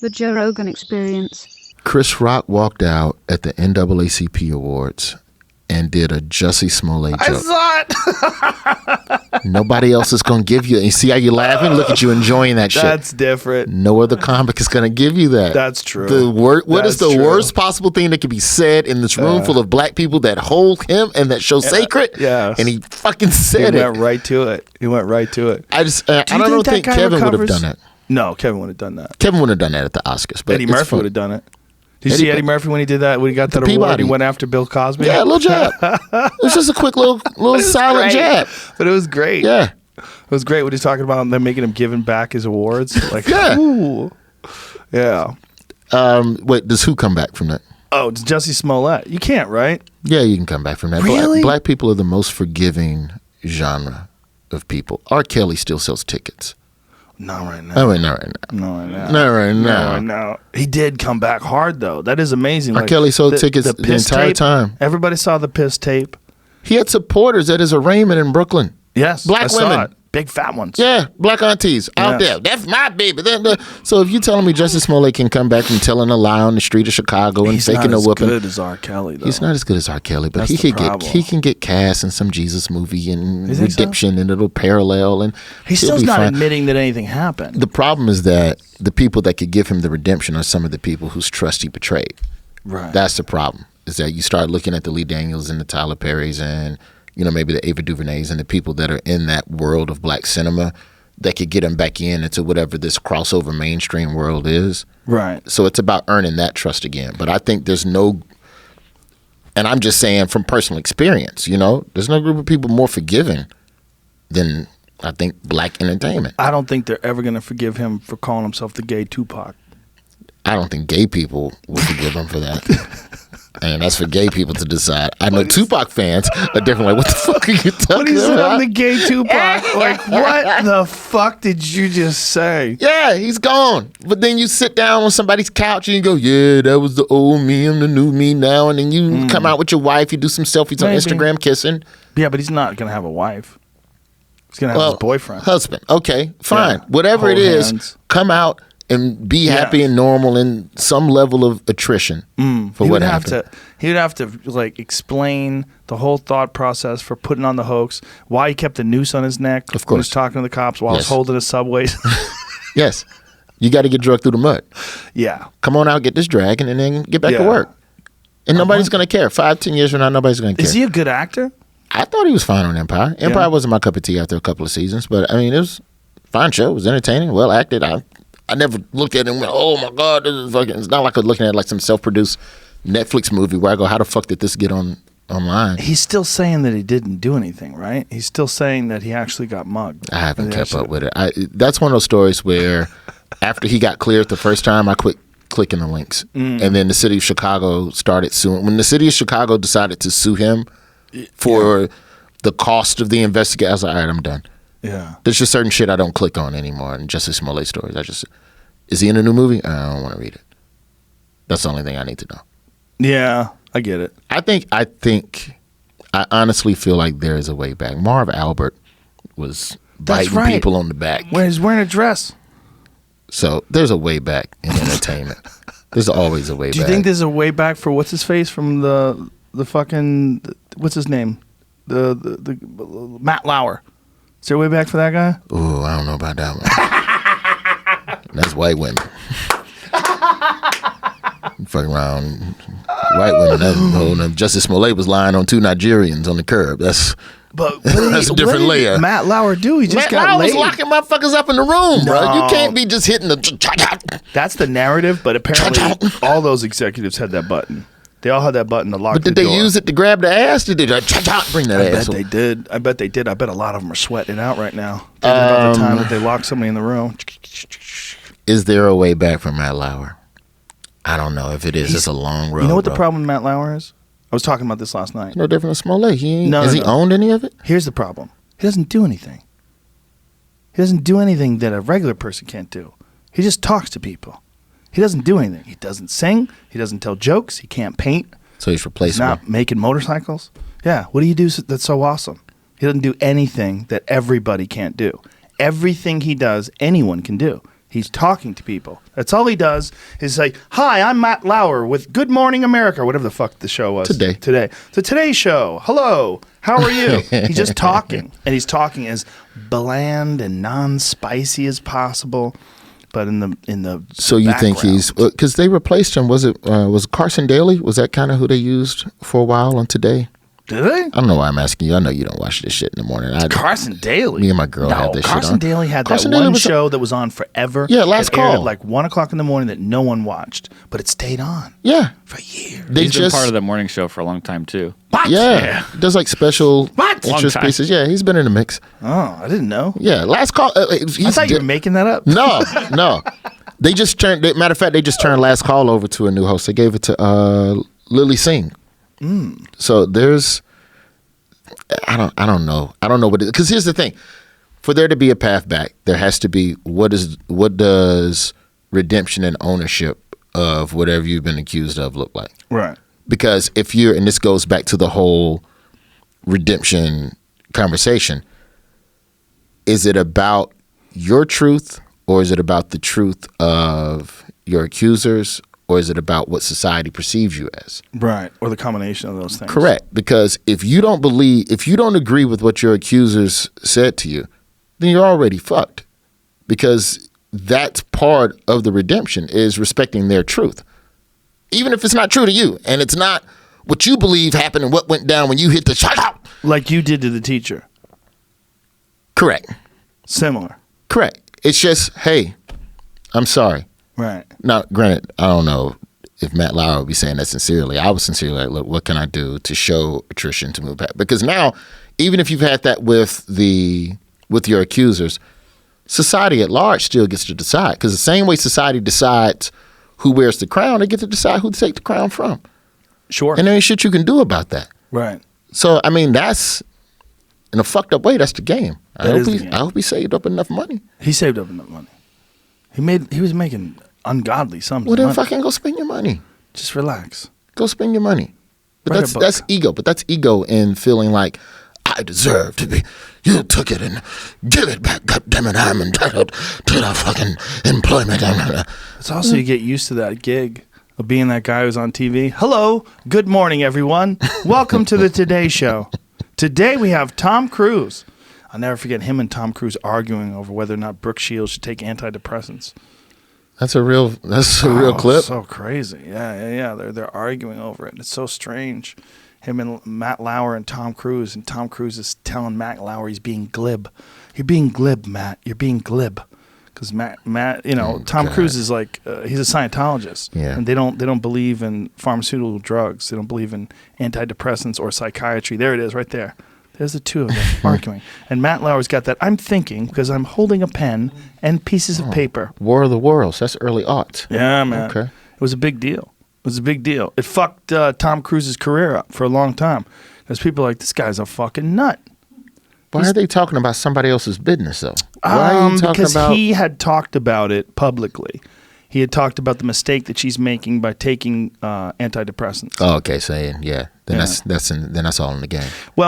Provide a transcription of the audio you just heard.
The Joe Rogan Experience. Chris Rock walked out at the NAACP Awards and did a Jussie Smollett joke. I saw it. Nobody else is going to give you. You see how you're laughing? Look at you enjoying that shit. That's different. No other comic is going to give you that. That's true. What is the worst possible thing that could be said in this room full of black people that hold him and that show sacred? Yeah. And he fucking said He went right to it. I don't think Kevin would have done that. No, Kevin would have done that. Kevin would have done that at the Oscars. But Eddie Murphy would have done it. Did you see Eddie Murphy when he did that? When he got that award, he went after Bill Cosby? Yeah, a little jab. It was just a quick little silent jab. But it was great. Yeah. It was great when he's talking about them making him giving back his awards. Like, yeah. Ooh. Yeah. Wait, does who come back from that? Oh, it's Jussie Smollett. You can't, right? Yeah, you can come back from that. Really? Black people are the most forgiving genre of people. R. Kelly still sells tickets. Not right now. Not right now. He did come back hard, though. That is amazing. R. Kelly sold tickets the entire time. Everybody saw the piss tape. He had supporters at his arraignment in Brooklyn. Yes. Black women. Saw it. Big fat ones. Yeah, black aunties out there. That's my baby. So if you're telling me Jussie Smollett can come back from telling a lie on the street of Chicago and faking a whooping. He's not as good as R. Kelly, though. He's not as good as R. Kelly, but he can get cast in some Jesus movie and redemption, and it'll parallel. And he's still not admitting that anything happened. The problem is that the people that could give him the redemption are some of the people whose trust he betrayed. Right. That's the problem. Is that you start looking at the Lee Daniels and the Tyler Perrys and maybe the Ava DuVernays and the people that are in that world of black cinema that could get him back into whatever this crossover mainstream world is. Right. So it's about earning that trust again. But I think there's no, and I'm just saying from personal experience, there's no group of people more forgiving than I think black entertainment. I don't think they're ever going to forgive him for calling himself the gay Tupac. I don't think gay people will forgive him for that. And that's for gay people to decide. I know Tupac fans are different. Like, what the fuck are you talking about? When he said I'm the gay Tupac, like, what the fuck did you just say? Yeah, he's gone. But then you sit down on somebody's couch and you go, yeah, that was the old me, I'm the new me now. And then you come out with your wife, you do some selfies on Instagram kissing. Yeah, but he's not going to have a wife. He's going to have his boyfriend. Husband. Okay, fine. Yeah. Whatever it is, come out and be happy and normal in some level of attrition for what happened. He would have to like explain the whole thought process for putting on the hoax, why he kept the noose on his neck. Of course. When he was talking to the cops while he was holding his subways. Yes. You got to get drugged through the mud. Yeah. Come on out, get this dragon, and then get back to work. And nobody's going to care. 5-10 years from now, nobody's going to care. Is he a good actor? I thought he was fine on Empire. Empire wasn't my cup of tea after a couple of seasons, but I mean, it was a fine show. It was entertaining, well acted. I never looked at it and went, oh my God, this is fucking. It's not like I was looking at like some self-produced Netflix movie where I go, how the fuck did this get online? He's still saying that he didn't do anything, right? He's still saying that he actually got mugged. I haven't kept up with it. That's one of those stories where after he got cleared the first time, I quit clicking the links. And then the city of Chicago started suing. When the city of Chicago decided to sue him for the cost of the investigation, I was like, all right, I'm done. Yeah. There's just certain shit I don't click on anymore. And Jussie Smollett stories, is he in a new movie? I don't want to read it. That's the only thing I need to know. Yeah, I get it. I honestly feel like there is a way back. Marv Albert was biting people on the back. When he's wearing a dress. So there's a way back in entertainment. There's always a way back. Do you think there's a way back for what's his face from the fucking, what's his name? The Matt Lauer. Is there a way back for that guy? Ooh, I don't know about that one. That's white women. Fucking around white women. Jussie Smollett was lying on 2 Nigerians on the curb. That's a different layer. Matt Lauer do? He just got laid. Matt Lauer was locking motherfuckers up in the room, bro. You can't be just hitting the. That's the narrative, but apparently all those executives had that button. They all had that button to lock the door. But did they use it to grab the ass? Did they bring that ass? I bet they did. I bet a lot of them are sweating it out right now. Thinking about the time that they locked somebody in the room. Is there a way back for Matt Lauer? I don't know. If it is, it's a long road. You know what the problem with Matt Lauer is? I was talking about this last night. No different than Smollett. Has he owned any of it? Here's the problem. He doesn't do anything. He doesn't do anything that a regular person can't do. He just talks to people. He doesn't do anything. He doesn't sing. He doesn't tell jokes. He can't paint. So he's replaceable. He's not making motorcycles. Yeah. What do you do that's so awesome? He doesn't do anything that everybody can't do. Everything he does, anyone can do. He's talking to people. That's all he does. Is like, "Hi, I'm Matt Lauer with Good Morning America," whatever the fuck the show was. Today. The Today Show. Hello, how are you? He's just talking, and he's talking as bland and non-spicy as possible. But in the So you think he's because they replaced him? Was Carson Daly? Was that kind of who they used for a while on Today? Did they? I don't know why I'm asking you. I know you don't watch this shit in the morning. Carson Daly. Me and my girl had this shit on. Carson Daly had that one show that was on forever. Yeah, Last It aired Call. at like 1 o'clock in the morning that no one watched, but it stayed on. Yeah, For years. He's been part of the morning show for a long time too. What? Yeah, does like special What? interest Long time. pieces. Yeah, he's been in the mix. Oh, I didn't know. Yeah, Last Call. I thought you were making that up. No. They just turned. Matter of fact, they just turned Last Call over to a new host. They gave it to Lily Singh. So there's. I don't know. I don't know what it is. Because here's the thing: for there to be a path back, there has to be what does redemption and ownership of whatever you've been accused of look like? Right. Because if you're, and this goes back to the whole redemption conversation, is it about your truth or is it about the truth of your accusers or is it about what society perceives you as? Right. Or the combination of those things. Correct. Because if you don't agree with what your accusers said to you, then you're already fucked. Because that's part of the redemption is respecting their truth. Even if it's not true to you and it's not what you believe happened and what went down when you hit the shut up. Like you did to the teacher. Correct. Similar. Correct. It's just, hey, I'm sorry. Right. Now, granted, I don't know if Matt Lauer would be saying that sincerely. I was sincerely like, look, what can I do to show attrition to move back? Because now, even if you've had that with your accusers, society at large still gets to decide. Because the same way society decides who wears the crown, they get to decide who to take the crown from. Sure. And there ain't shit you can do about that. Right. So, I mean, that's, in a fucked up way, that's the game. I hope he saved up enough money. He saved up enough money. He was making ungodly sums Well, of then money. fucking go spend your money. Just relax. Go spend your money. But Write a book. that's ego. But that's ego in feeling like I deserve to be. You took it and give it back. God damn it, I'm entitled to the fucking employment. It's also you get used to that gig of being that guy who's on TV. Hello, good morning, everyone. Welcome to the Today Show. Today we have Tom Cruise. I'll never forget him and Tom Cruise arguing over whether or not Brooke Shields should take antidepressants. That's a real clip. So crazy. Yeah. They're arguing over it. It's so strange. Him and Matt Lauer and Tom Cruise is telling Matt Lauer he's being glib. You're being glib, Matt. You're being glib. Because Matt, Tom Cruise is like he's a Scientologist, and they don't believe in pharmaceutical drugs. They don't believe in antidepressants or psychiatry. There it is, right there. There's the two of them arguing, and Matt Lauer's got that. I'm thinking because I'm holding a pen and pieces of paper. War of the Worlds. That's early aughts. Yeah, man. Okay. It was a big deal. It fucked Tom Cruise's career up for a long time because people are like, this guy's a fucking nut. Why are they talking about somebody else's business though? Why are you talking because about? he had talked about it publicly. He had talked about the mistake that she's making by taking antidepressants. Oh, okay, saying then that's all in the game. Well,